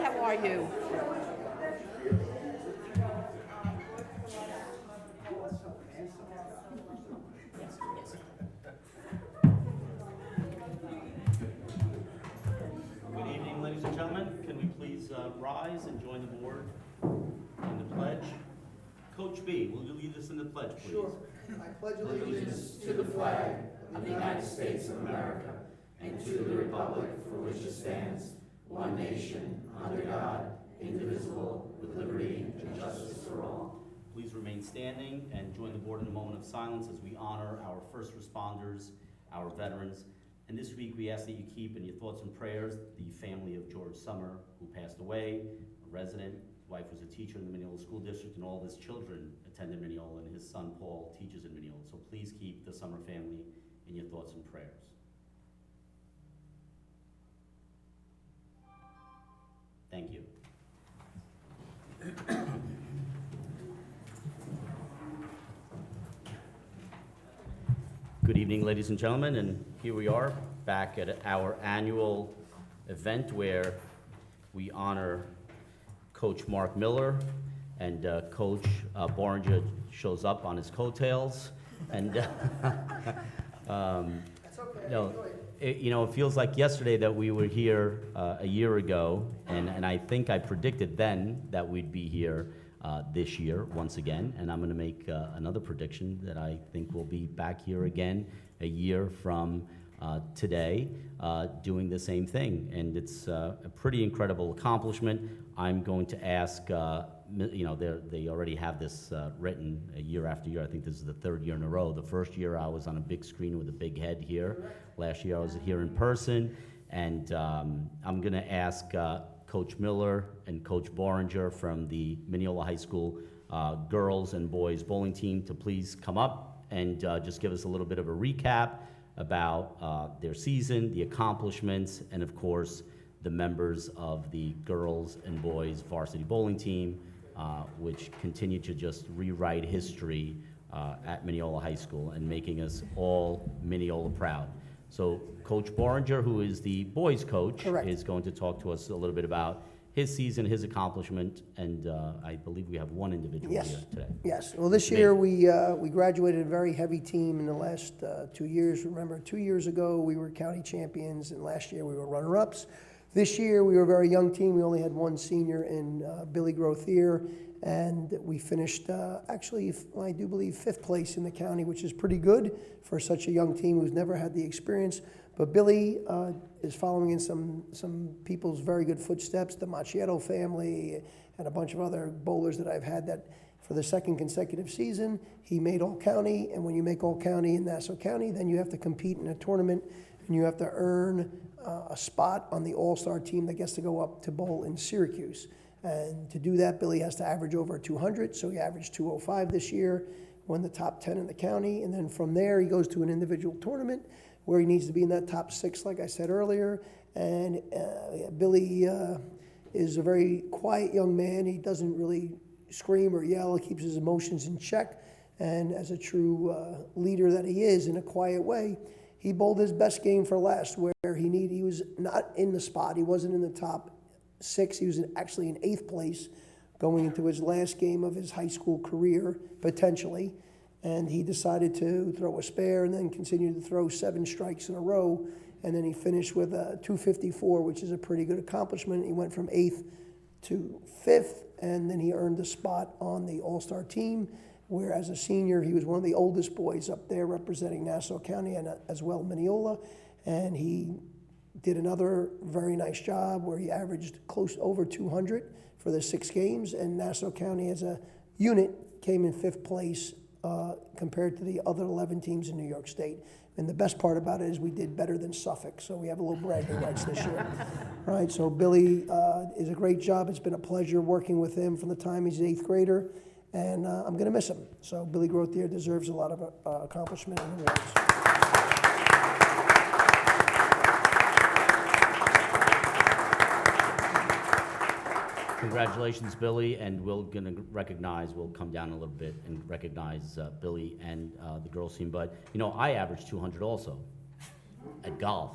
how are you? Yes, yes. Good evening, ladies and gentlemen. Can we please rise and join the board in the pledge? Coach B, will you lead us in the pledge, please? Sure. I pledge allegiance to the flag of the United States of America and to the republic for which it stands, one nation, under God, indivisible, with liberty and justice for all. Please remain standing and join the board in a moment of silence as we honor our first responders, our veterans. And this week we ask that you keep in your thoughts and prayers the family of George Summer, who passed away, a resident. His wife was a teacher in the Mineola School District, and all of his children attended Mineola, and his son Paul teaches in Mineola. So please keep the Summer family in your thoughts and prayers. Thank you. Good evening, ladies and gentlemen, and here we are back at our annual event where we honor Coach Mark Miller, and Coach Boringer shows up on his coattails, and That's okay. no, it feels like yesterday that we were here a year ago, and I think I predicted then that we'd be here this year once again, and I'm going to make another prediction that I think we'll be back here again a year from today doing the same thing, and it's a pretty incredible accomplishment. I'm going to ask, they already have this written year after year. I think this is the third year in a row. The first year I was on a big screen with a big head here. Last year I was here in person, and I'm going to ask Coach Miller and Coach Boringer from the Mineola High School girls and boys bowling team to please come up and just give us a little bit of a recap about their season, the accomplishments, and of course the members of the girls and boys varsity bowling team, which continue to just rewrite history at Mineola High School and making us all Mineola proud. So Coach Boringer, who is the boys coach, Correct. is going to talk to us a little bit about his season, his accomplishment, and I believe we have one individual Yes. here today. Yes. Well, this year we graduated a very heavy team in the last 2 years. Remember, 2 years ago we were county champions, and last year we were runner-ups. This year we were a very young team. We only had one senior in Billy Grothier, and we finished actually, I do believe, 5th place in the county, which is pretty good for such a young team who's never had the experience. But Billy is following in some people's very good footsteps, the Macchietto family and a bunch of other bowlers that I've had that for the second consecutive season, he made All-County, and when you make All-County in Nassau County, then you have to compete in a tournament, and you have to earn a spot on the All-Star team that gets to go up to bowl in Syracuse. And to do that, Billy has to average over 200, so he averaged 205 this year, won the top 10 in the county, and then from there he goes to an individual tournament where he needs to be in that top 6, like I said earlier. And Billy is a very quiet young man. He doesn't really scream or yell. He keeps his emotions in check. And as a true leader that he is, in a quiet way, he bowled his best game for last, where he was not in the spot. He wasn't in the top 6. He was actually in 8th place going into his last game of his high school career, potentially. And he decided to throw a spare and then continue to throw 7 strikes in a row. And then he finished with a 254, which is a pretty good accomplishment. He went from 8th to 5th, and then he earned a spot on the All-Star team, where as a senior, he was one of the oldest boys up there representing Nassau County and as well Mineola. And he did another very nice job where he averaged close over 200 for the 6 games, and Nassau County as a unit came in 5th place compared to the other 11 teams in New York State. And the best part about it is we did better than Suffolk, so we have a little bragging rights this year. Right, so Billy is a great job. It's been a pleasure working with him from the time he's an 8th grader, and I'm going to miss him. So Billy Grothier deserves a lot of accomplishment and awards. Congratulations, Billy, and we'll come down a little bit and recognize Billy and the girls team. But, I averaged 200 also at golf.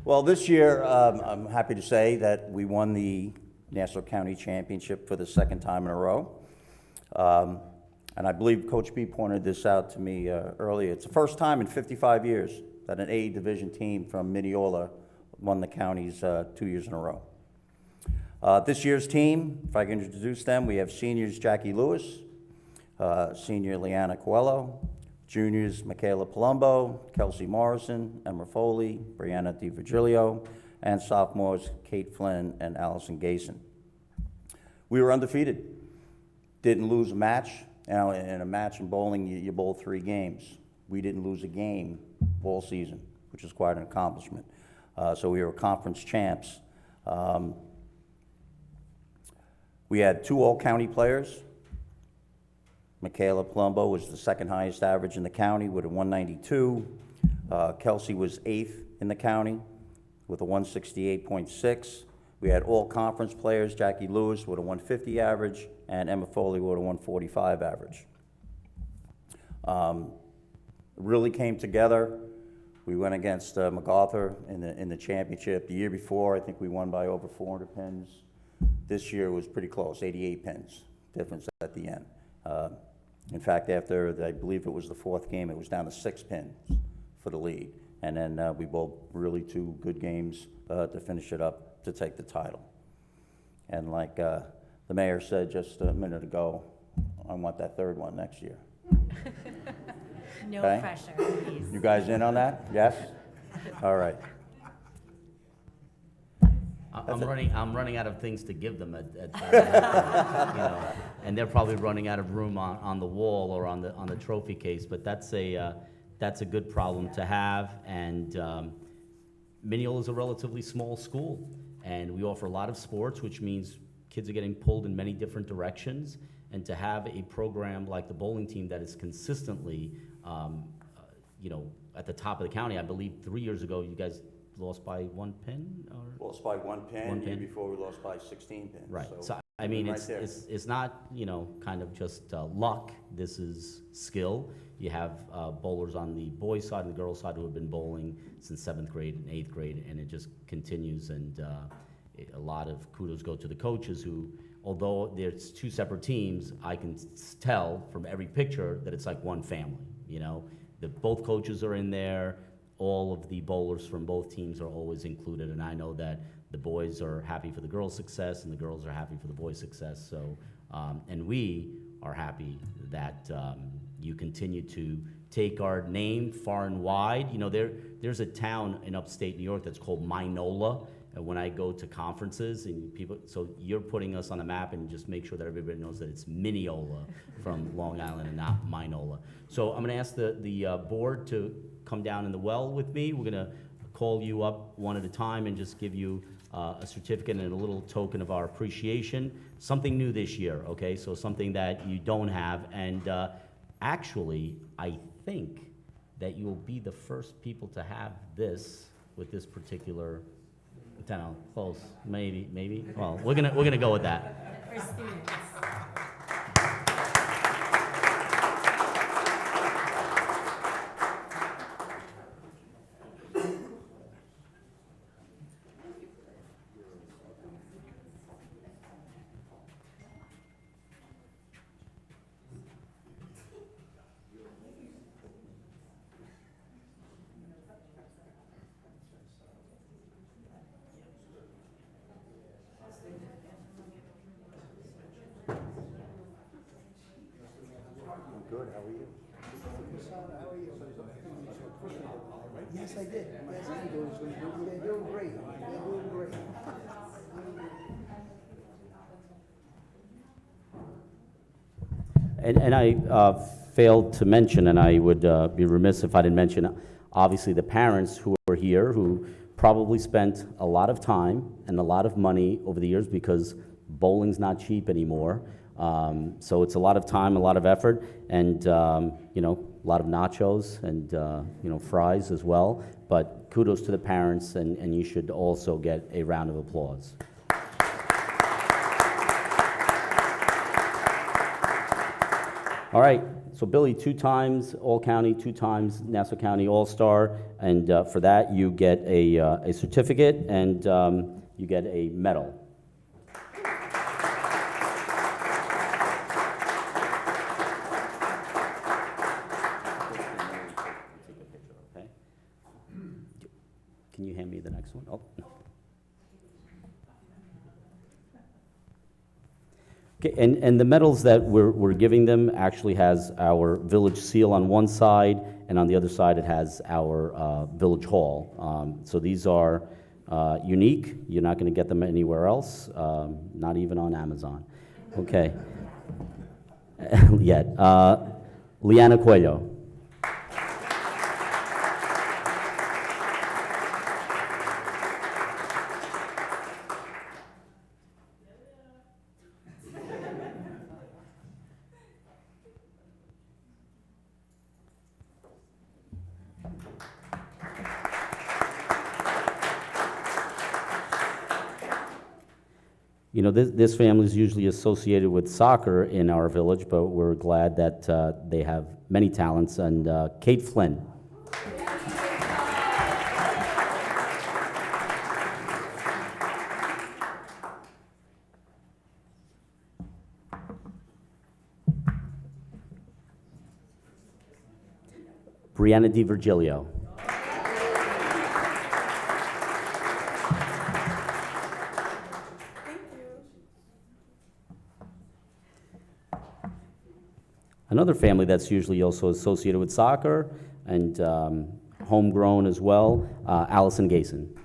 Well, this year, I'm happy to say that we won the Nassau County Championship for the second time in a row. And I believe Coach B pointed this out to me earlier. It's the first time in 55 years that an A Division team from Mineola won the counties 2 years in a row. This year's team, if I can introduce them, we have seniors Jackie Lewis, senior Leanna Coelho, juniors Michaela Palumbo, Kelsey Morrison, Emma Foley, Brianna DiVirgilio, and sophomores Kate Flynn and Allison Gason. We were undefeated, didn't lose a match. Now, in a match in bowling, you bowl 3 games. We didn't lose a game all season, which is quite an accomplishment. So we were conference champs. We had 2 all-county players. Michaela Palumbo was the second highest average in the county with a 192. Kelsey was 8th in the county with a 168.6. We had all conference players, Jackie Lewis with a 150 average and Emma Foley with a 145 average. Really came together. We went against MacArthur in the championship. The year before, I think we won by over 400 pins. This year was pretty close, 88 pins difference at the end. In fact, after, I believe it was the 4th game, it was down to 6 pins for the lead. And then we bowled really 2 good games to finish it up to take the title. And like the mayor said just a minute ago, I want that 3rd one next year. No Okay. pressure, please. You guys in on that? Yes? All right. I'm running out of things to give them and they're probably running out of room on the wall or on the trophy case. But that's a good problem to have. And Mineola is a relatively small school, and we offer a lot of sports, which means kids are getting pulled in many different directions. And to have a program like the bowling team that is consistently, at the top of the county. I believe 3 years ago you guys lost by 1 pin, or? Lost by 1 pin. One The year pin. before, we lost by 16 pins. Right. So I mean, right it's there. it's not kind of just luck. This is skill. You have bowlers on the boys' side and the girls' side who have been bowling since 7th grade and 8th grade, and it just continues. And a lot of kudos go to the coaches who, although there's 2 separate teams, I can tell from every picture that it's like one family. Both coaches are in there. All of the bowlers from both teams are always included, and I know that the boys are happy for the girls' success and the girls are happy for the boys' success. So, and we are happy that you continue to take our name far and wide. There's a town in upstate New York that's called Mineola, and when I go to conferences and people, so you're putting us on the map and just make sure that everybody knows that it's Mineola from Long Island and not Mineola. So I'm going to ask the board to come down in the well with me. We're going to call you up one at a time and just give you a certificate and a little token of our appreciation. Something new this year, okay? So something that you don't have. And actually, I think that you will be the first people to have this with this particular, close, maybe. Well, we're gonna go with that. For students. Good, how are you? Yes, I did. Yes, I did. They're doing great. They're doing great. And I failed to mention, and I would be remiss if I didn't mention, obviously the parents who are here who probably spent a lot of time and a lot of money over the years because bowling's not cheap anymore. So it's a lot of time, a lot of effort, and a lot of nachos and fries as well. But kudos to the parents, and you should also get a round of applause. All right, So Billy, 2 times All-County, 2 times Nassau County All-Star, and for that you get a certificate and you get a medal. Okay. Can you hand me the next one? Oh, no. Okay, and the medals that we're giving them actually has our village seal on one side, and on the other side it has our village hall. So these are unique. You're not going to get them anywhere else, not even on Amazon. Okay. Yet. Liana Cuello. You know, this family is usually associated with soccer in our village, but we're glad that they have many talents. And Kate Flynn. Brianna DiVirgilio. Another family that's usually also associated with soccer and homegrown as well, Allison Gayson.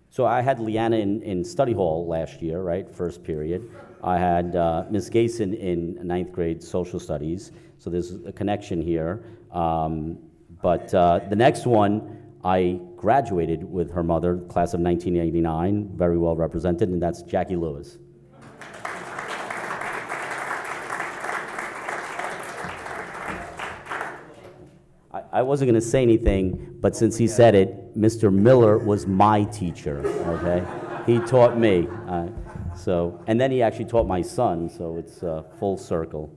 So I had Leanna in study hall last year, right, first period. I had Ms. Gayson in 9th grade social studies, so there's a connection here. But the next one, I graduated with her mother, class of 1989, very well represented, and that's Jackie Lewis. I wasn't going to say anything, but since he said it, Mr. Miller was my teacher, okay? He taught me. And then he actually taught my son, so it's full circle.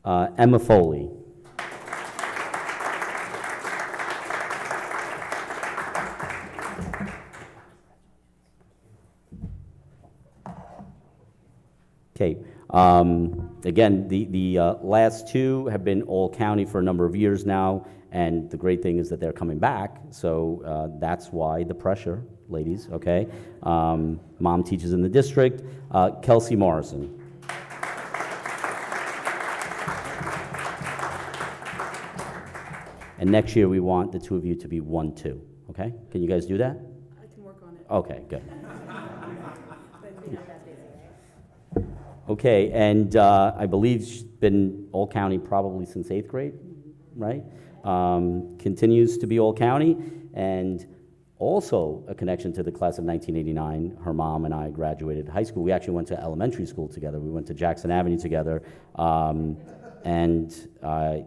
Emma Foley. Okay. Again, the last 2 have been all county for a number of years now, and the great thing is that they're coming back, so that's why the pressure, ladies, okay? Mom teaches in the district. Kelsey Morrison. And next year we want the 2 of you to be 1-2, okay? Can you guys do that? I can work on it. Okay, good. But we're not that busy, right? Okay, and I believe she's been all county probably since 8th grade, right? Continues to be all county, and also a connection to the class of 1989. Her mom and I graduated high school. We actually went to elementary school together. We went to Jackson Avenue together. And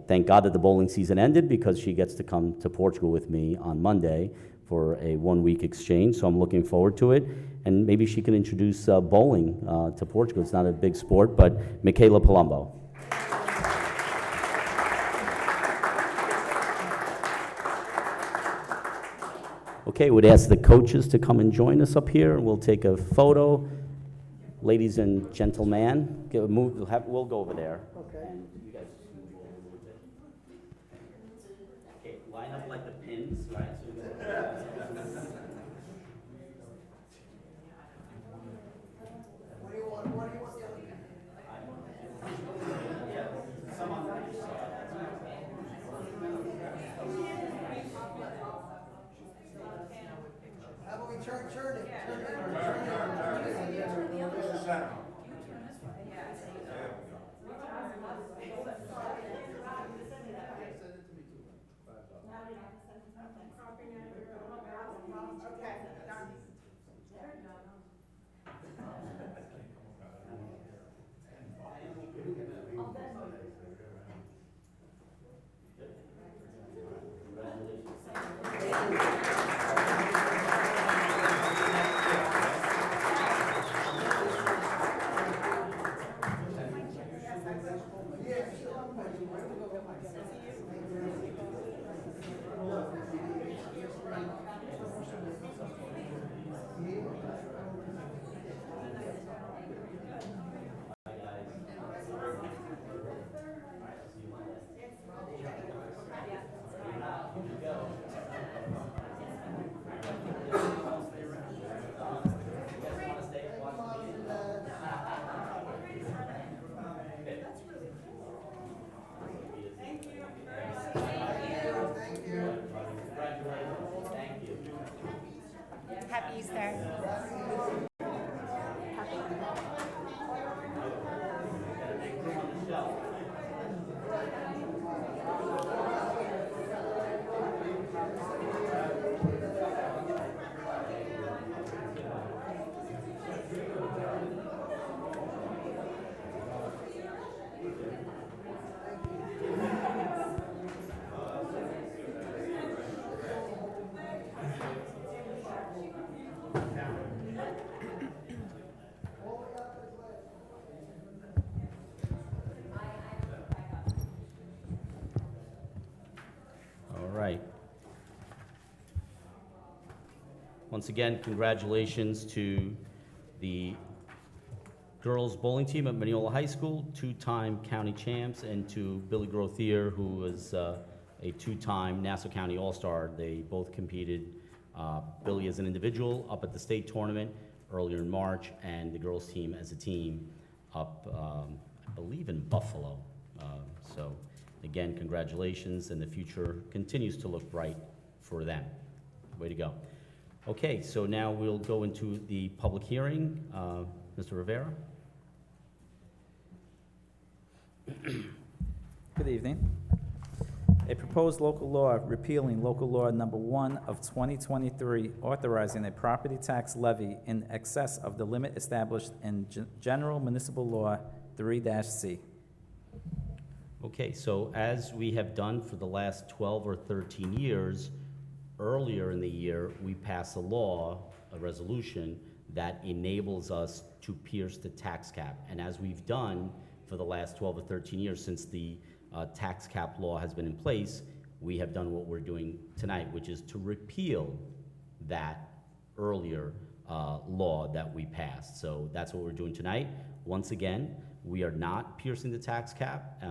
thank God that the bowling season ended, because she gets to come to Portugal with me on Monday for a 1-week exchange, so I'm looking forward to it. And maybe she can introduce bowling to Portugal. It's not a big sport, but Michaela Palumbo. Okay, would ask the coaches to come and join us up here, and we'll take a photo. Ladies and gentlemen, we'll go over there. Okay. And you guys move over a little bit. Okay, line up like the pins, right? What do you want the other guy? How about we turn it? Happy Easter. All right. Once again, congratulations to the girls bowling team at Mineola High School, two-time county champs, and to Billy Grothier, who was a two-time Nassau County All-Star. They both competed, Billy as an individual up at the state tournament earlier in March, and the girls team as a team up, I believe, in Buffalo. So again, congratulations, and the future continues to look bright for them. Way to go. Okay, so now we'll go into the public hearing. Mr. Rivera? Good evening. A proposed local law repealing local law number 1 of 2023, authorizing a property tax levy in excess of the limit established in General Municipal Law 3-C. Okay, so as we have done for the last 12 or 13 years, earlier in the year, we passed a law, a resolution, that enables us to pierce the tax cap. And as we've done for the last 12 or 13 years, since the tax cap law has been in place, we have done what we're doing tonight, which is to repeal that earlier law that we passed. So that's what we're doing tonight. Once again, we are not piercing the tax cap.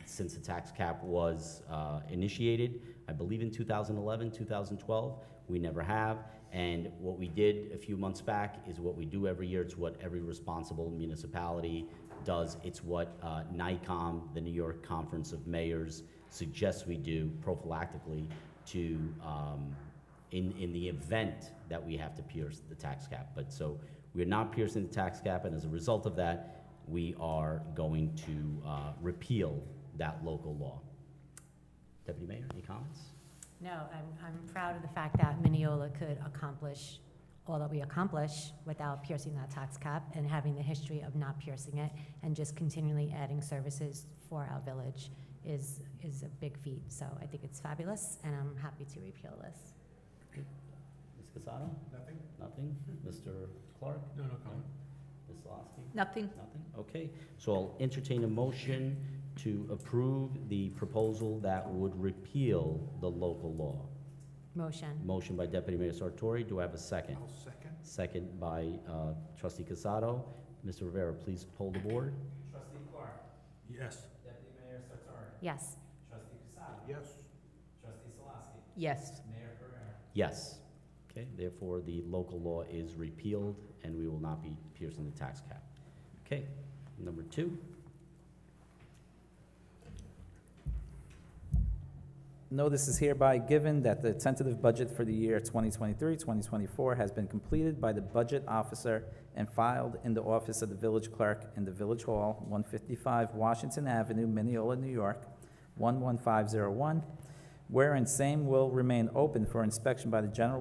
Since the tax cap was initiated, I believe in 2011, 2012, we never have. And what we did a few months back is what we do every year. It's what every responsible municipality does. It's what NICOM, the New York Conference of Mayors, suggests we do prophylactically to, in the event that we have to pierce the tax cap. But so we're not piercing the tax cap, and as a result of that, we are going to repeal that local law. Deputy Mayor, any comments? No, I'm proud of the fact that Mineola could accomplish all that we accomplish without piercing that tax cap and having the history of not piercing it and just continually adding services for our village is a big feat. So I think it's fabulous, and I'm happy to repeal this. Ms. Casado? Nothing? Nothing? Mr. Clark? No comment. Ms. Solosky? Nothing. Nothing? Okay, so I'll entertain a motion to approve the proposal that would repeal the local law. Motion. Motion by Deputy Mayor Sartori. Do I have a second? I'll second. Second by Trustee Casado. Mr. Rivera, please poll the board. Trustee Clark. Yes. Deputy Mayor Sartori. Yes. Trustee Casado. Yes. Trustee Solosky. Yes. Mayor Pereira. Yes. Okay, therefore, the local law is repealed, and we will not be piercing the tax cap. Okay, number 2. Notice is hereby given that the tentative budget for the year 2023-2024 has been completed by the budget officer and filed in the office of the village clerk in the Village Hall, 155 Washington Avenue, Mineola, New York, 11501, wherein same will remain open for inspection by the general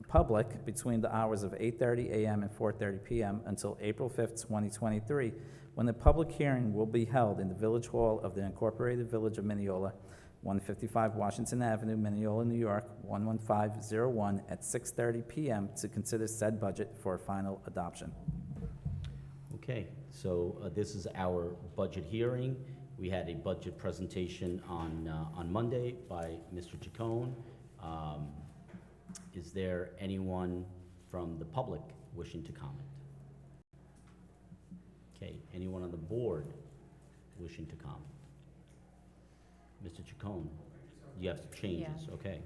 public between the hours of 8:30 a.m. and 4:30 p.m. until April 5th, 2023, when the public hearing will be held in the Village Hall of the Incorporated Village of Mineola, 155 Washington Avenue, Mineola, New York, 11501, at 6:30 p.m. to consider said budget for final adoption. Okay, so this is our budget hearing. We had a budget presentation on Monday by Mr. Chacon. Is there anyone from the public wishing to comment? Okay, anyone on the board wishing to comment? Mr. Chacon, you have changes, okay.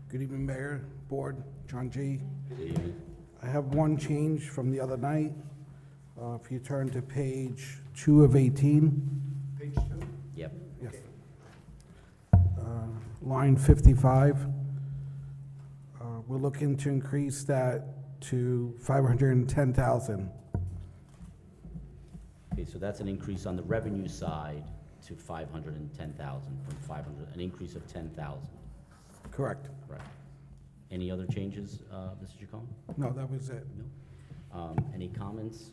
Good evening, Mayor, Board, John G. Good evening. I have one change from the other night. If you turn to page 2 of 18. Page 2? Yep, Yes. Line 55. We're looking to increase that to 510,000. okay, so that's an increase on the revenue side to 510,000 from 500, an increase of 10,000, Correct. right? Any other changes, Mr. Chacon? No, that was it. No? Any comments,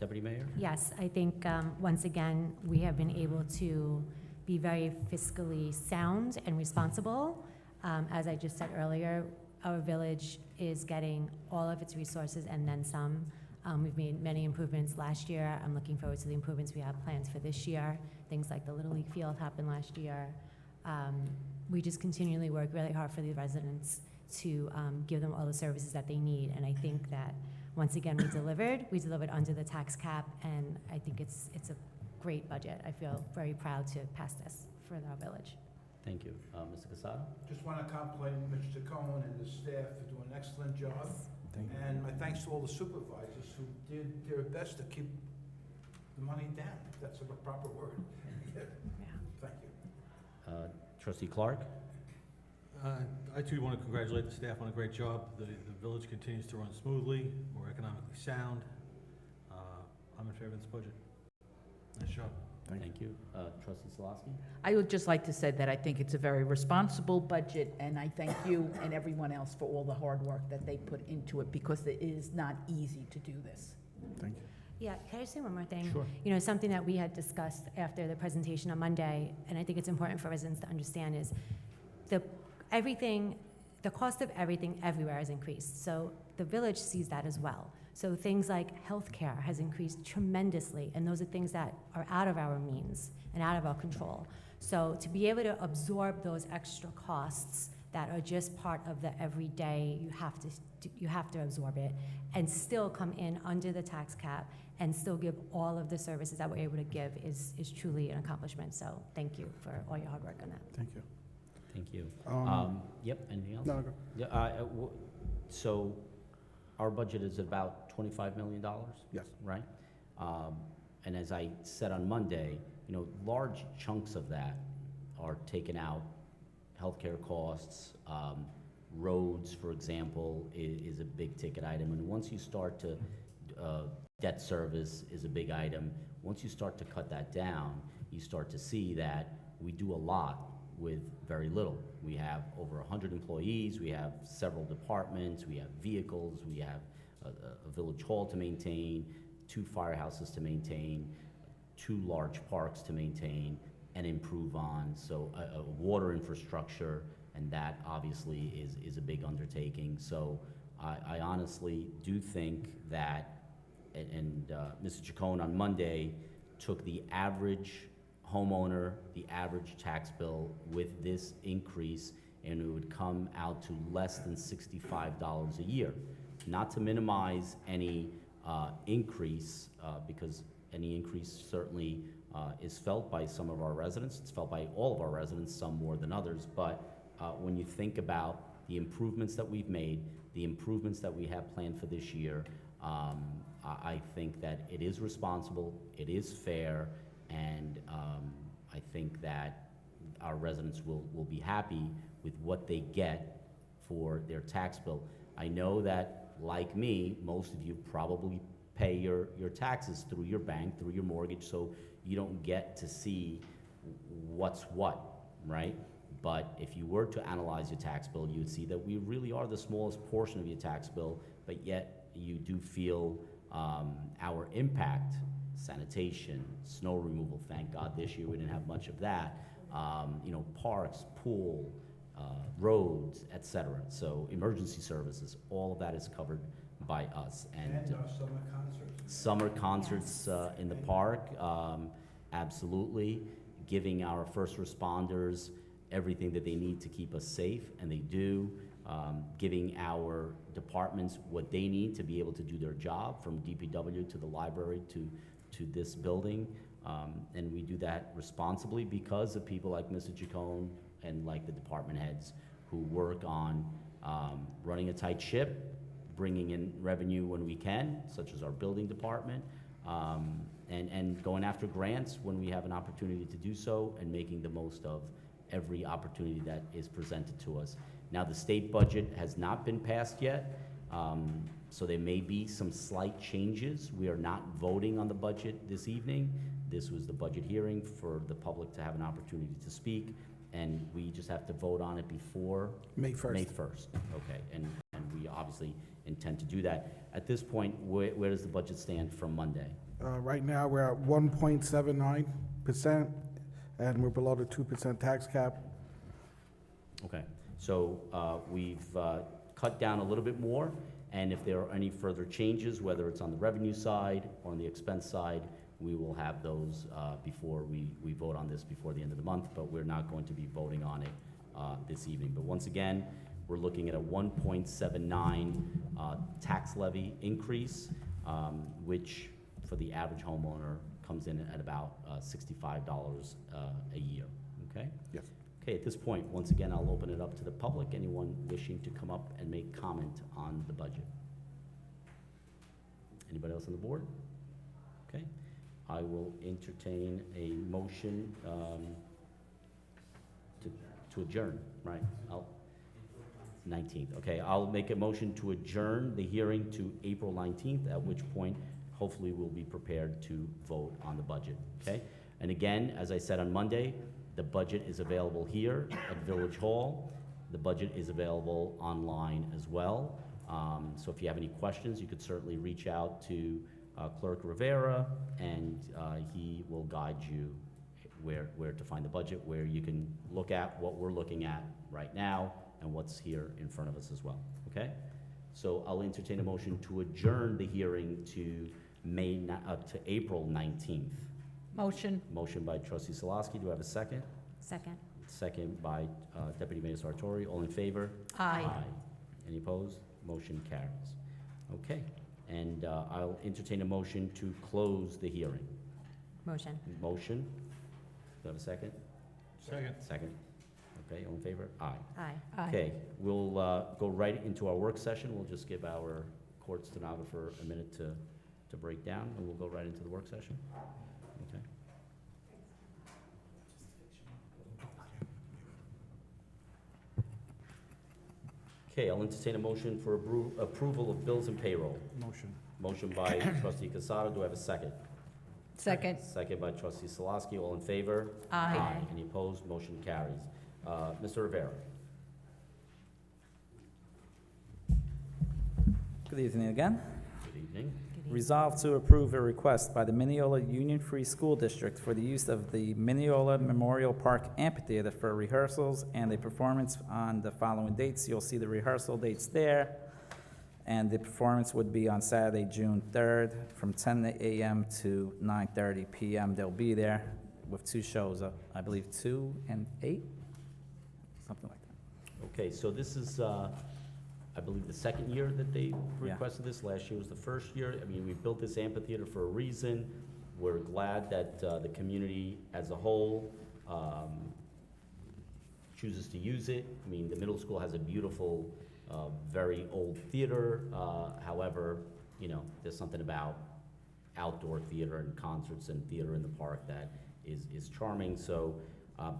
Deputy Mayor? Yes, I think, once again, we have been able to be very fiscally sound and responsible. As I just said earlier, our village is getting all of its resources and then some. We've made many improvements last year. I'm looking forward to the improvements we have planned for this year. Things like the Little League field happened last year. We just continually work really hard for the residents to give them all the services that they need. And I think that, once again, we delivered under the tax cap, and I think it's a great budget. I feel very proud to pass this for our village. Thank you. Mr. Casado? Just want to compliment Mr. Cohen and the staff for doing an excellent job. And my thanks to all the supervisors who did their best to keep the money down, if that's a proper word. Thank you. Trustee Clark? I too want to congratulate the staff on a great job. The village continues to run smoothly, more economically sound. I'm in favor of this budget. Nice job. Thank you. Trustee Solosky? I would just like to say that I think it's a very responsible budget, and I thank you and everyone else for all the hard work that they put into it, because it is not easy to do this. Thank you. Yeah, can I just say one more thing? Sure. You know, something that we had discussed after the presentation on Monday, and I think it's important for residents to understand, is the cost of everything everywhere has increased. So the village sees that as well. So things like healthcare has increased tremendously, and those are things that are out of our means and out of our control. So to be able to absorb those extra costs that are just part of the everyday, you have to absorb it, and still come in under the tax cap and still give all of the services that we're able to give is truly an accomplishment. So thank you for all your hard work on that. Thank you. Thank you. Um, Yep, anything else? No, go. Yeah, so our budget is about $25 million? Yes. Right? And as I said on Monday, you know, large chunks of that are taken out. Healthcare costs, roads, for example, is a big ticket item. And once you start to, debt service is a big item. Once you start to cut that down, you start to see that we do a lot with very little. We have over 100 employees, we have several departments, we have vehicles, we have a village hall to maintain, 2 firehouses to maintain, 2 large parks to maintain and improve on, so a water infrastructure, and that obviously is a big undertaking. So I honestly do think that, and Mr. Chacon on Monday took the average homeowner, the average tax bill with this increase, and it would come out to less than $65 a year. Not to minimize any increase, because any increase certainly is felt by some of our residents. It's felt by all of our residents, some more than others. But when you think about the improvements that we've made, the improvements that we have planned for this year, I think that it is responsible, it is fair, and I think that our residents will be happy with what they get for their tax bill. I know that, like me, most of you probably pay your taxes through your bank, through your mortgage, so you don't get to see what's what, right? But if you were to analyze your tax bill, you would see that we really are the smallest portion of your tax bill, but yet you do feel our impact, sanitation, snow removal, thank God this year we didn't have much of that, you know, parks, pool, roads, et cetera. So emergency services, all of that is covered by us. And our summer concerts. Summer concerts in the park, absolutely. Giving our first responders everything that they need to keep us safe, and they do. Giving our departments what they need to be able to do their job, from DPW to the library to this building. And we do that responsibly because of people like Mr. Chacon and like the department heads who work on running a tight ship, bringing in revenue when we can, such as our building department, and going after grants when we have an opportunity to do so, and making the most of every opportunity that is presented to us. Now, the state budget has not been passed yet, so there may be some slight changes. We are not voting on the budget this evening. This was the budget hearing for the public to have an opportunity to speak, and we just have to vote on it before May 1st. May 1st, okay, and we obviously intend to do that. At this point, where does the budget stand from Monday? Right now, we're at 1.79%, and we're below the 2% tax cap. Okay, so we've cut down a little bit more, and if there are any further changes, whether it's on the revenue side or on the expense side, we will have those before we vote on this before the end of the month, but we're not going to be voting on it this evening. But once again, we're looking at a 1.79 tax levy increase, which for the average homeowner comes in at about $65 a year, okay? Yes. Okay, at this point, once again, I'll open it up to the public. Anyone wishing to come up and make comment on the budget? Anybody else on the board? Okay, I will entertain a motion to adjourn, right? 19th, okay. I'll make a motion to adjourn the hearing to April 19th, at which point, hopefully, we'll be prepared to vote on the budget, okay? And again, as I said on Monday, the budget is available here at Village Hall. The budget is available online as well. So if you have any questions, you could certainly reach out to Clerk Rivera, and he will guide you where to find the budget, where you can look at what we're looking at right now and what's here in front of us as well, okay? So I'll entertain a motion to adjourn the hearing to to April 19th. Motion. Motion by trustee Salaski. Do I have a second? Second. Second by Deputy Mayor Sartori. All in favor? Aye. Any opposed? Motion carries. Okay, and I'll entertain a motion to close the hearing. Motion. Motion. Do I have a second? Second. Second. Okay, all in favor? Aye. Aye. Okay, we'll go right into our work session. We'll just give our court stenographer a minute to break down, and we'll go right into the work session. Okay. Okay, I'll entertain a motion for approval of bills and payroll. Motion. Motion by trustee Casado. Do I have a second? Second. Second by trustee Salaski. All in favor? Aye. Any opposed? Motion carries. Mr. Rivera. Good evening again. Good evening. Resolved to approve a request by the Mineola Union Free School District for the use of the Mineola Memorial Park Amphitheater for rehearsals and a performance on the following dates. You'll see the rehearsal dates there. And the performance would be on Saturday, June 3rd, from 10 a.m. to 9:30 p.m. They'll be there with two shows, I believe 2 and 8, something like that. Okay, so this is, I believe, the second year that they requested this. Last year was the first year. I mean, we built this amphitheater for a reason. We're glad that the community as a whole chooses to use it. I mean, the middle school has a beautiful, very old theater. However, you know, there's something about outdoor theater and concerts and theater in the park that is charming. So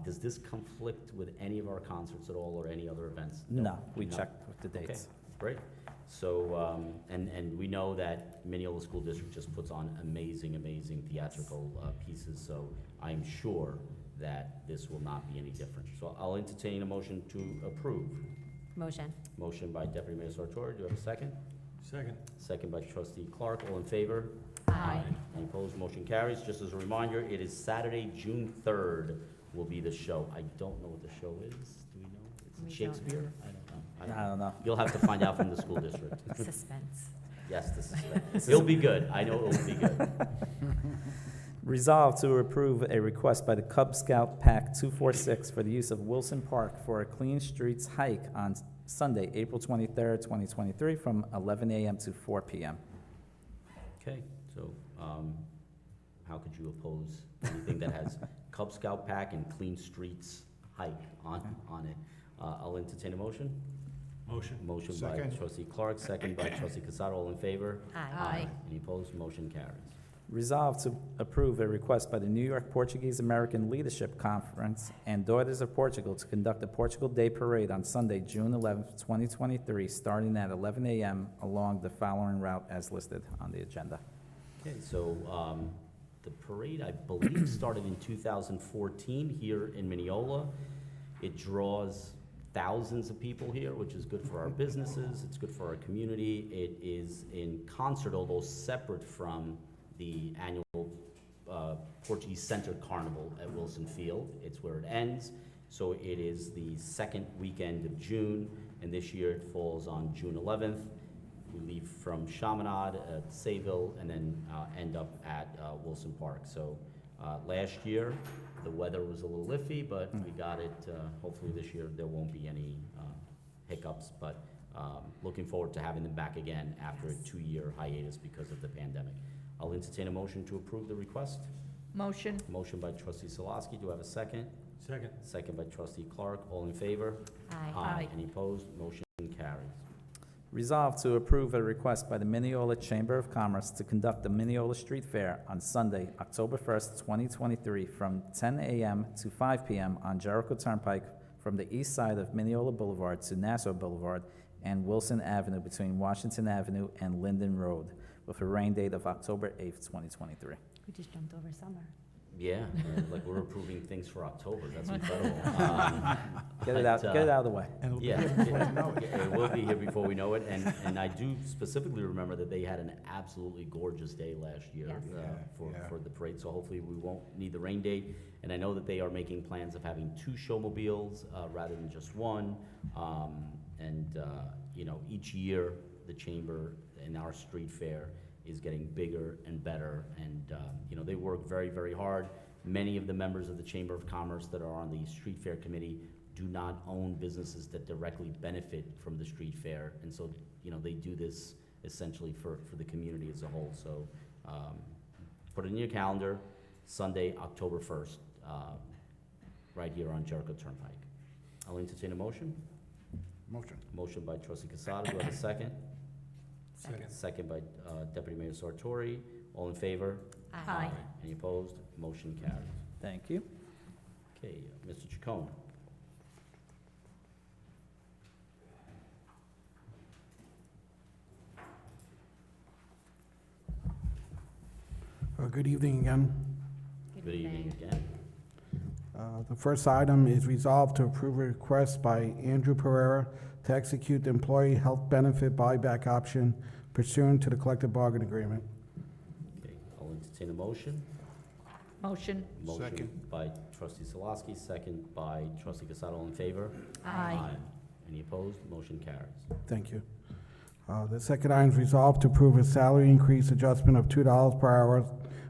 does this conflict with any of our concerts at all or any other events? No, we No? checked with the Okay, dates. great. So, and we know that Mineola School District just puts on amazing, amazing theatrical pieces, so I'm sure that this will not be any different. So I'll entertain a motion to approve. Motion. Motion by Deputy Mayor Sartori. Do you have a second? Second. Second by trustee Clark. All in favor? Aye. Any opposed? Motion carries. Just as a reminder, it is Saturday, June 3rd will be the show. I don't know what the show is. Do we know? We don't Shakespeare? know. I don't know. I don't know. You'll have to find out from the school district. Suspense. Yes, this is, it'll be good. I know it will be good. Resolved to approve a request by the Cub Scout Pack 246 for the use of Wilson Park for a Clean Streets hike on Sunday, April 23rd, 2023, from 11 a.m. to 4 p.m. Okay, so, how could you oppose anything that has Cub Scout pack and Clean Streets hike on it? I'll entertain a motion. Motion. Motion by Second. trustee Clark, second by trustee Casado. All in favor? Aye. Any opposed? Motion carries. Resolved to approve a request by the New York Portuguese American Leadership Conference and Daughters of Portugal to conduct a Portugal Day Parade on Sunday, June 11th, 2023, starting at 11 a.m. along the following route as listed on the agenda. Okay, so, the parade, I believe, started in 2014 here in Mineola. It draws thousands of people here, which is good for our businesses, it's good for our community. It is in concert, although separate from the annual Portuguese Centered Carnival at Wilson Field. It's where it ends. So it is the second weekend of June, and this year it falls on June 11th. We leave from Chaminade at Sayville and then end up at Wilson Park. So last year, the weather was a little iffy, but we got it. Hopefully this year there won't be any hiccups, but looking forward to having them back again after a 2-year hiatus because of the pandemic. I'll entertain a motion to approve the request. Motion. Motion by trustee Salaski. Do I have a second? Second. Second by trustee Clark. All in favor? Aye. Any opposed? Motion carries. Resolved to approve a request by the Mineola Chamber of Commerce to conduct the Mineola Street Fair on Sunday, October 1st, 2023, from 10 a.m. to 5 p.m. on Jericho Turnpike from the east side of Mineola Boulevard to Nassau Boulevard and Wilson Avenue between Washington Avenue and Linden Road, with a rain date of October 8th, 2023. We just jumped over summer. Yeah, like we're approving things for October. That's incredible. Get it out of the way. And it'll be Yeah, here before you know it. it will be here before we know it, and I do specifically remember that they had an absolutely gorgeous day last year Yes. for the parade, so hopefully we won't need the rain date. And I know that they are making plans of having 2 showmobiles rather than just one, you know, each year, the chamber and our street fair is getting bigger and better, and, you know, they work very, very hard. Many of the members of the Chamber of Commerce that are on the Street Fair Committee do not own businesses that directly benefit from the street fair, and so, you know, they do this essentially for the community as a whole. So, put it in your calendar, Sunday, October 1st, right here on Jericho Turnpike. I'll entertain a motion. Motion. Motion by trustee Casado. Do I have a second? Second. Second by Deputy Mayor Sartori. All in favor? Aye. Any opposed? Motion carries. Thank you. Okay, Mr. Chacon. Good evening again. Good evening again. The first item is resolved to approve a request by Andrew Pereira to execute the employee health benefit buyback option pursuant to the collective bargaining agreement. Okay, I'll entertain a motion. Motion. Motion Second. by trustee Salaski, second by trustee Casado. All in favor? Aye. Any opposed? Motion carries. Thank you. The second item is resolved to approve a salary increase adjustment of $2 per hour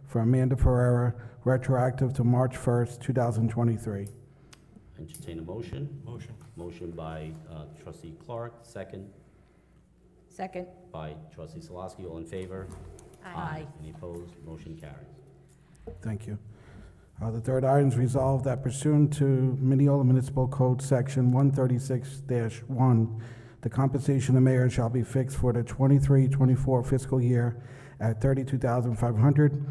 for Amanda Pereira, retroactive to March 1st, 2023. Entertain a motion. Motion. Motion by trustee Clark, second Second. by trustee Salaski. All in favor? Aye. Any opposed? Motion carries. Thank you. The third item is resolved that pursuant to Mineola Municipal Code Section 136-1, the compensation of mayor shall be fixed for the 23-24 fiscal year at $32,500.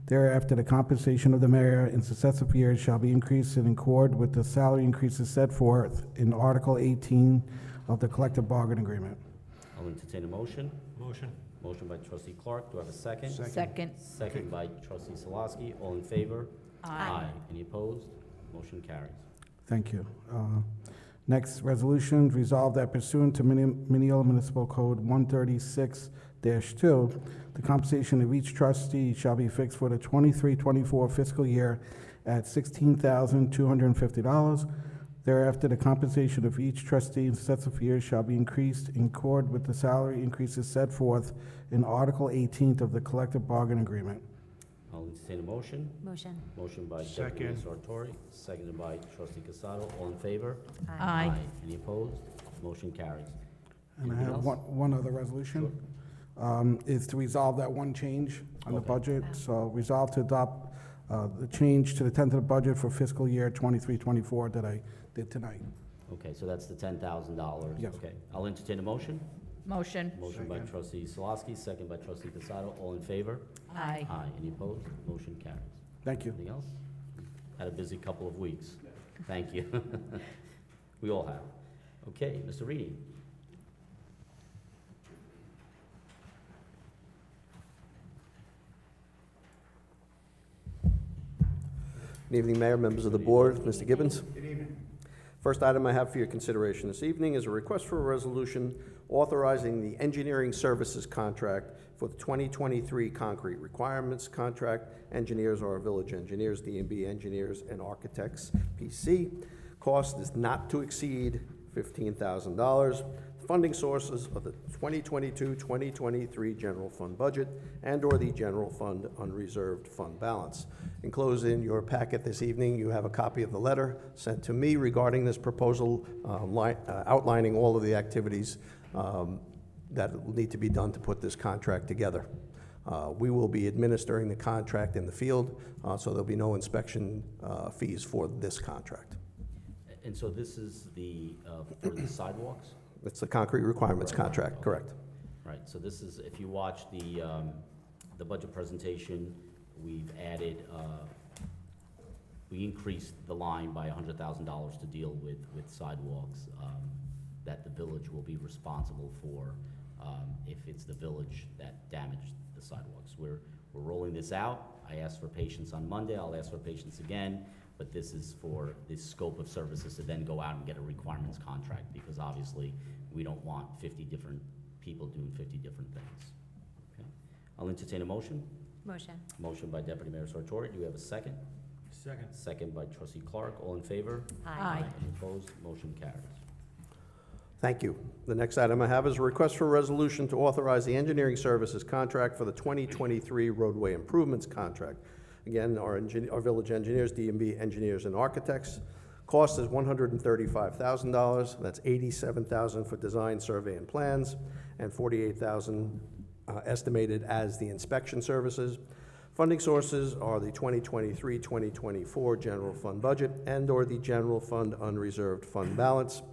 Thereafter, the compensation of the mayor in successive years shall be increased in accord with the salary increases set forth in Article 18 of the collective bargaining agreement. I'll entertain a motion. Motion. Motion by trustee Clark. Do I have a second? Second. Second by trustee Salaski. All in favor? Any opposed? Motion carries. Thank you. Next resolution, resolved that pursuant to Mineola Municipal Code 136-2, the compensation of each trustee shall be fixed for the 23-24 fiscal year at $16,250. Thereafter, the compensation of each trustee in successive years shall be increased in accord with the salary increases set forth in Article 18 of the collective bargaining agreement. I'll entertain a motion. Motion. Motion by Deputy Mayor Second. Sartori, seconded by Trustee Casado. All in favor? Aye. Any opposed? Motion carries. And I Anything have else? one other resolution. Is to resolve that one change on the Okay. budget. So resolve to adopt the change to the tentative budget for fiscal year 23-24 that I did tonight. Okay, so that's the $10,000. Yes. Okay, I'll entertain a motion. Motion. Motion by Trustee Solosky, second by Trustee Casado. All in favor? Aye. Aye. Any opposed? Motion carries. Thank you. Anything else? Had a busy couple of weeks. Thank you. We all have. Okay, Mr. Reedy. Good evening, Mayor, members of the board, Mr. Gibbons. Good evening. First item I have for your consideration this evening is a request for a resolution authorizing the engineering services contract for the 2023 concrete requirements contract. Engineers are village engineers, D&B Engineers and Architects, PC. Cost is not to exceed $15,000. Funding sources of the 2022-2023 general fund budget and/or the general fund unreserved fund balance. Enclosed in your packet this evening, you have a copy of the letter sent to me regarding this proposal, outlining all of the activities that will need to be done to put this contract together. We will be administering the contract in the field, so there'll be no inspection fees for this contract. And so this is the, for the sidewalks? It's the concrete requirements contract, Okay. correct? Right, so this is, if you watch the budget presentation, we've added, we increased the line by $100,000 to deal with sidewalks that the village will be responsible for if it's the village that damaged the sidewalks. We're rolling this out. I asked for patience on Monday. I'll ask for patience again, but this is for this scope of services to then go out and get a requirements contract, because obviously we don't want 50 different people doing 50 different things. Okay. I'll entertain a motion. Motion. Motion by Deputy Mayor Sartori. Do you have a second? Second. Second by Trustee Clark. All in favor? Aye. Any opposed? Motion carries. Thank you. The next item I have is a request for a resolution to authorize the engineering services contract for the 2023 roadway improvements contract. Again, our village engineers, D&B Engineers and Architects. Cost is $135,000. That's $87,000 for design, survey, and plans, and $48,000 estimated as the inspection services. Funding sources are the 2023-2024 general fund budget and/or the general fund unreserved fund balance.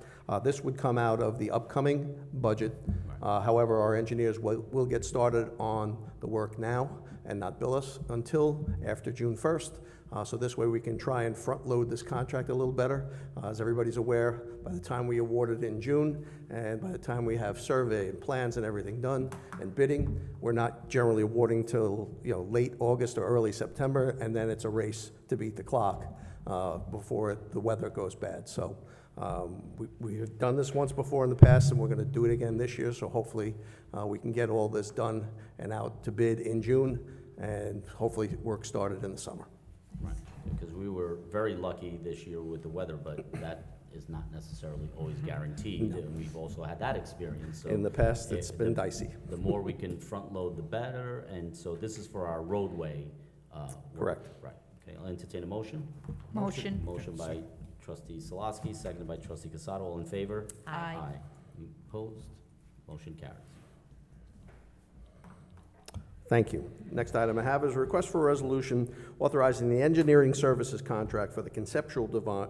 This would come out of the upcoming budget. However, our engineers will get started on the work now and not bill us until after June 1st. So this way we can try and front-load this contract a little better. As everybody's aware, by the time we award it in June, and by the time we have survey and plans and everything done and bidding, we're not generally awarding till late August or early September, and then it's a race to beat the clock before the weather goes bad. So we have done this once before in the past, and we're going to do it again this year. So hopefully we can get all this done and out to bid in June, and hopefully work started in the summer. Right, because we were very lucky this year with the weather, but that is not necessarily always guaranteed. No. And we've also had that experience, so. In the past, it's if been the- dicey. The more we can front load, the better, and so this is for our roadway. Work. Correct. Right, okay, I'll entertain a motion. Motion. Motion by Trustee Solosky, seconded by Trustee Casado. All in favor? Aye. Any opposed? Motion carries. Thank you. Next item I have is a request for a resolution authorizing the engineering services contract for the conceptual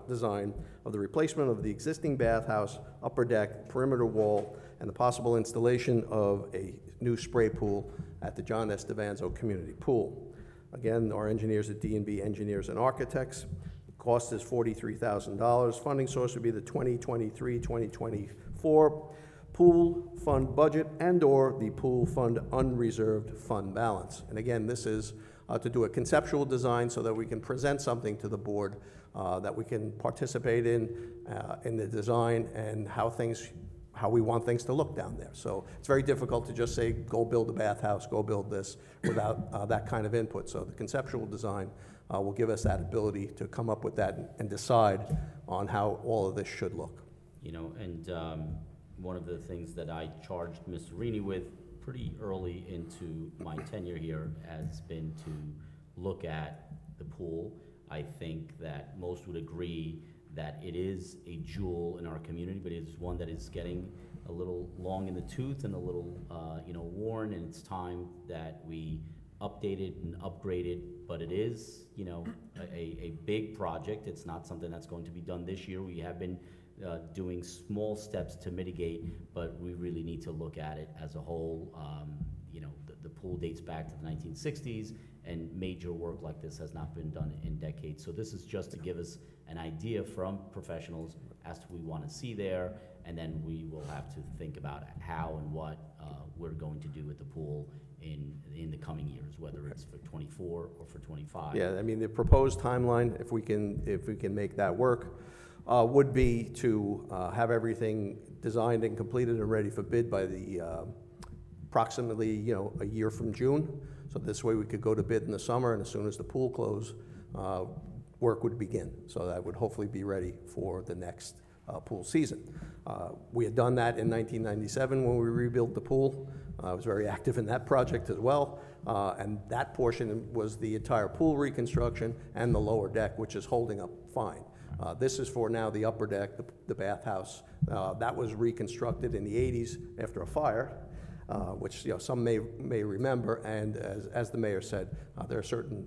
design of the replacement of the existing bathhouse, upper deck, perimeter wall, and the possible installation of a new spray pool at the John S. Devanzo Community Pool. Again, our engineers at D&B Engineers and Architects. Cost is $43,000. Funding source would be the 2023-2024 pool fund budget and/or the pool fund unreserved fund balance. And again, this is to do a conceptual design so that we can present something to the board that we can participate in the design and how things how we want things to look down there. So it's very difficult to just say, go build a bathhouse, go build this, without that kind of input. So the conceptual design will give us that ability to come up with that and decide on how all of this should look. You know, and one of the things that I charged Mr. Rini with pretty early into my tenure here has been to look at the pool. I think that most would agree that it is a jewel in our community, but it is one that is getting a little long in the tooth and a little, worn, and it's time that we update it and upgrade it. But it is, a big project. It's not something that's going to be done this year. We have been doing small steps to mitigate, but we really need to look at it as a whole. The pool dates back to the 1960s, and major work like this has not been done in decades. So this is just to give us an idea from professionals as to what we want to see there, and then we will have to think about how and what we're going to do with the pool in the coming years, whether it's for 24 or for 25. Yeah, I mean, the proposed timeline, if we can make that work, would be to have everything designed and completed and ready for bid by the approximately, a year from June. So this way we could go to bid in the summer, and as soon as the pool closed, work would begin. So that would hopefully be ready for the next pool season. We had done that in 1997 when we rebuilt the pool. I was very active in that project as well. And that portion was the entire pool reconstruction and the lower deck, which is holding up fine. This is for now the upper deck, the bathhouse. That was reconstructed in the 80s after a fire, which some may remember. And as the mayor said, there are certain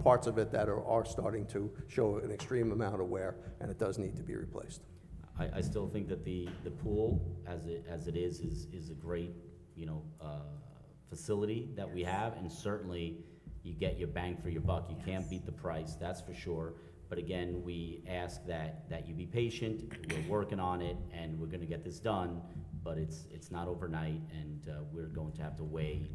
parts of it that are starting to show an extreme amount of wear, and it does need to be replaced. I still think that the pool, as it is a great, facility that we have, and certainly you get your bang for your buck. You can't beat the price, that's for sure. But again, we ask that you be patient. We're working on it, and we're gonna get this done, but it's not overnight, and we're going to have to weigh,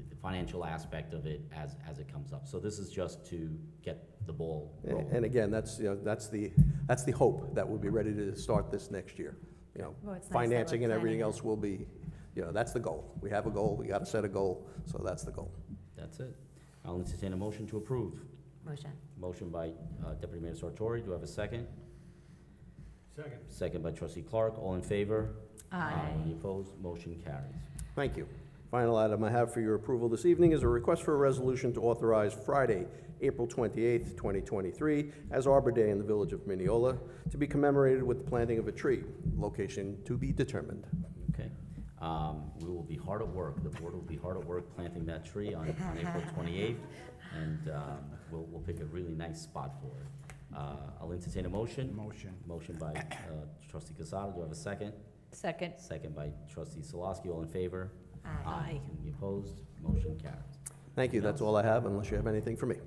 the financial aspect of it as it comes up. So this is just to get the ball rolling. And again, that's the hope, that we'll be ready to start this next year. Well, it's nice that Financing we're and everything planning else will be, that's the goal. We have a goal, we gotta set a goal, so that's the goal. That's it. I'll entertain a motion to approve. Motion. Motion by Deputy Mayor Sartori. Do I have a second? Second. Second by Trustee Clark. All in favor? Aye. Any opposed? Motion carries. Thank you. Final item I have for your approval this evening is a request for a resolution to authorize Friday, April 28th, 2023, as Arbor Day in the village of Mineola, to be commemorated with the planting of a tree, location to be determined. Okay. We will be hard at work. The board will be hard at work planting that tree on April 28th, and we'll pick a really nice spot for it. I'll entertain a motion. Motion by Trustee Casado. Do I have a second? Second. Second by Trustee Solosky. All in favor? Aye. Any opposed? Motion carries. Thank you, that's all I have, unless you have anything for me.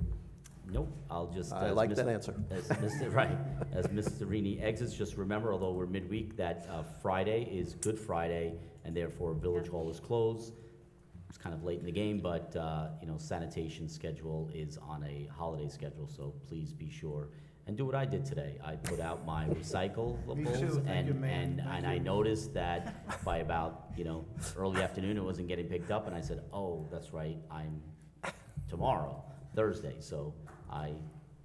Nope, I'll just. I as like Mr. that answer. As Mr. Rini exits, just remember, although we're midweek, that Friday is Good Friday, and therefore Village Hall is closed. It's kind of late in the game, but, sanitation schedule is on a holiday schedule, so please be sure. And do what I did today. I put out my recyclables, and I noticed that by about, early afternoon, it wasn't getting picked up, and I said, oh, that's right, I'm tomorrow, Thursday, so I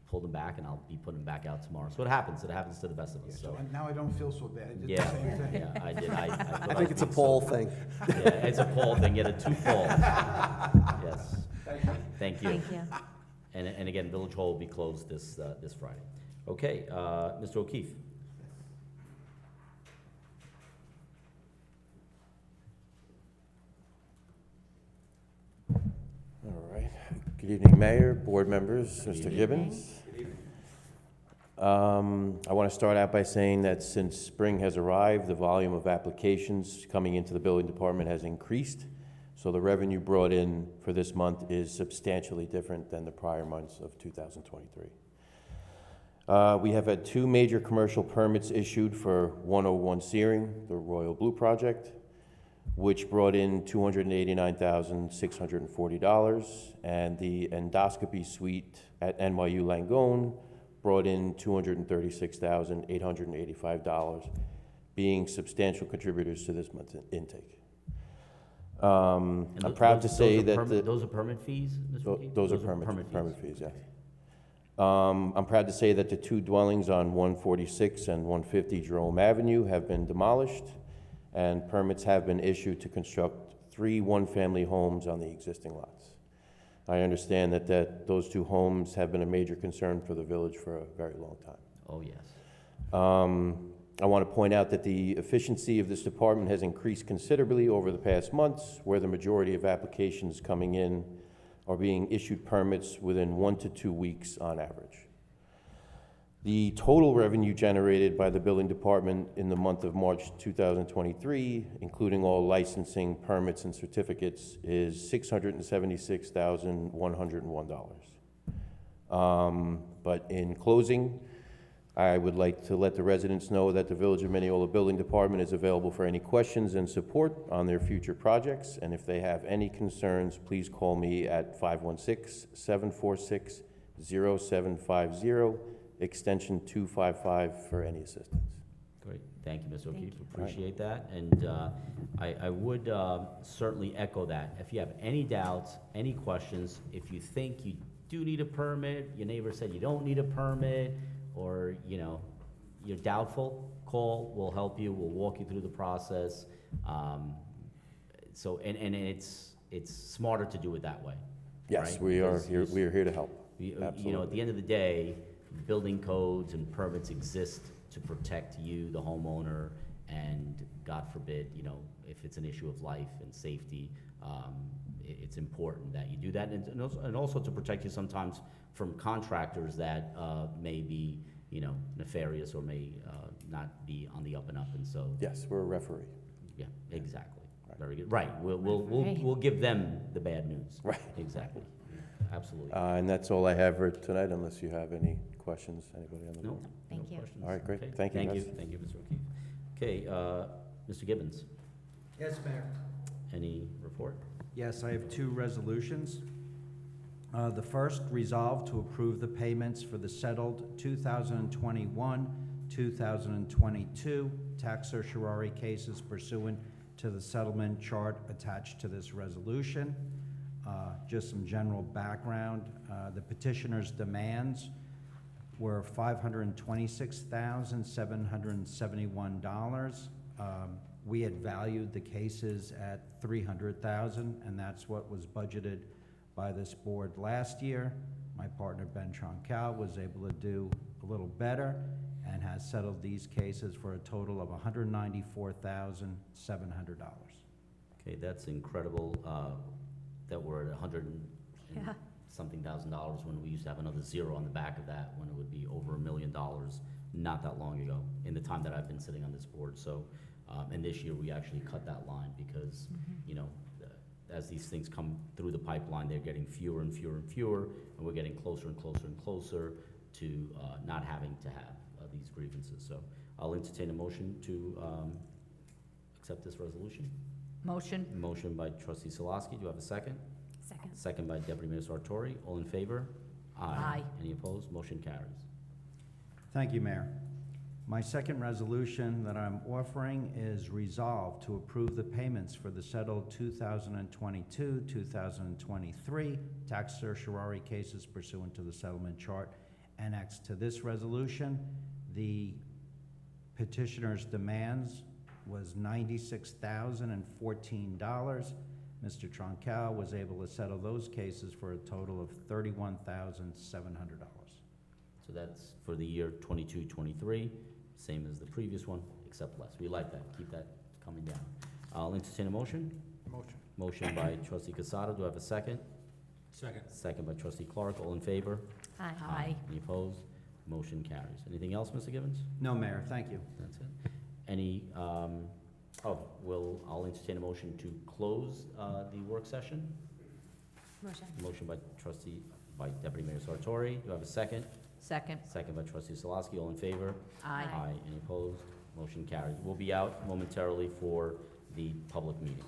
pulled them back, and I'll be putting them back out tomorrow. So it happens to the best of us, so. Now I don't feel so bad. I did the Yeah, same thing. yeah, I did. I think it's a poll thing. Yeah, it's a poll thing, yeah, the two polls. Yes. Thank you. Thank you. And again, Village Hall will be closed this Friday. Okay, Mr. O'Keefe. All right. Good evening, Mayor, board members, Mr. Gibbons. I want to start out by saying that since spring has arrived, the volume of applications coming into the building department has increased. So the revenue brought in for this month is substantially different than the prior months of 2023. We have had 2 major commercial permits issued for 101 Searing, the Royal Blue Project, which brought in $289,640, and the endoscopy suite at NYU Langone brought in $236,885. being substantial contributors to this month's intake. And I'm proud to those say are that permit- Those are permit fees, Mr. O'Keefe? those are permit fees, yes. I'm proud to say that the 2 dwellings on 146 and 150 Jerome Avenue have been demolished, and permits have been issued to construct 3 one-family homes on the existing lots. I understand that those 2 homes have been a major concern for the village for a very long time. Oh, yes. I want to point out that the efficiency of this department has increased considerably over the past months, where the majority of applications coming in are being issued permits within 1 to 2 weeks on average. The total revenue generated by the building department in the month of March 2023, including all licensing, permits, and certificates, is $676,101. But in closing, I would like to let the residents know that the Village of Mineola Building Department is available for any questions and support on their future projects. And if they have any concerns, please call me at 516-746-0750, extension 255 for any assistance. Great, thank you, Mr. O'Keefe, you. appreciate that. And I would certainly echo that. If you have any doubts, any questions, if you think you do need a permit, your neighbor said you don't need a permit, or, you know, you're doubtful, call, we'll help you, we'll walk you through the process. So, and it's smarter to do it that way. Yes, right? we are Because here, we are here to help. You know, at Absolutely. the end of the day, building codes and permits exist to protect you, the homeowner, and God forbid, you know, if it's an issue of life and safety, it's important that you do that, and also to protect you sometimes from contractors that may be, you know, nefarious or may not be on the up and up, and so. Yes, we're a referee. Yeah, exactly. Right. Very good. Right, Right. we'll give them the bad news. Right. Exactly. Absolutely. And that's all I have for tonight, unless you have any questions, anybody on the No, board? Thank no you. questions. All right, great. Okay, Thank you, Thank guys. you, thank you, Mr. O'Keefe. Okay, Mr. Gibbons, Yes, Mayor. any report? Yes, I have 2 resolutions. The first, resolve to approve the payments for the settled 2021, 2022 tax certiorari cases pursuant to the settlement chart attached to this resolution. Just some general background. The petitioner's demands were $526,771. We had valued the cases at $300,000, and that's what was budgeted by this board last year. My partner, Ben Troncal, was able to do a little better and has settled these cases for a total of $194,700. Okay, that's incredible, that we're at Yeah. something $1,000 when we used to have another zero on the back of that, when it would be over $1 million not that long ago, in the time that I've been sitting on this board. So, and this year we actually cut that line because, you know, as these things come through the pipeline, they're getting fewer and fewer and fewer, and we're getting closer and closer and closer to not having to have these grievances. So I'll entertain a motion to accept this resolution. Motion? Motion by trustee Solosky. Do you have a second? Second. Second by Deputy Mayor Sartori. All in favor? Aye. Any opposed? Motion carries. Thank you, Mayor. My second resolution that I'm offering is resolved to approve the payments for the settled 2022, 2023 tax certiorari cases pursuant to the settlement chart annexed to this resolution. The petitioner's demands was $96,014. Mr. Troncal was able to settle those cases for a total of $31,700. So that's for the year 22-23, same as the previous one, except less. We like that. Keep that coming down. I'll entertain a motion. Motion. Motion by trustee Casado. Do I have a second? Second. Second by trustee Clark. All in favor? Aye. Any opposed? Motion carries. Anything else, Mr. Gibbons? No, Mayor, thank you. That's it. Any, I'll entertain a motion to close the work session. Motion. Motion by Deputy Mayor Sartori. Do I have a second? Second. Second by trustee Solosky. All in favor? Aye. Any opposed? Motion carries. We'll be out momentarily for the public meeting.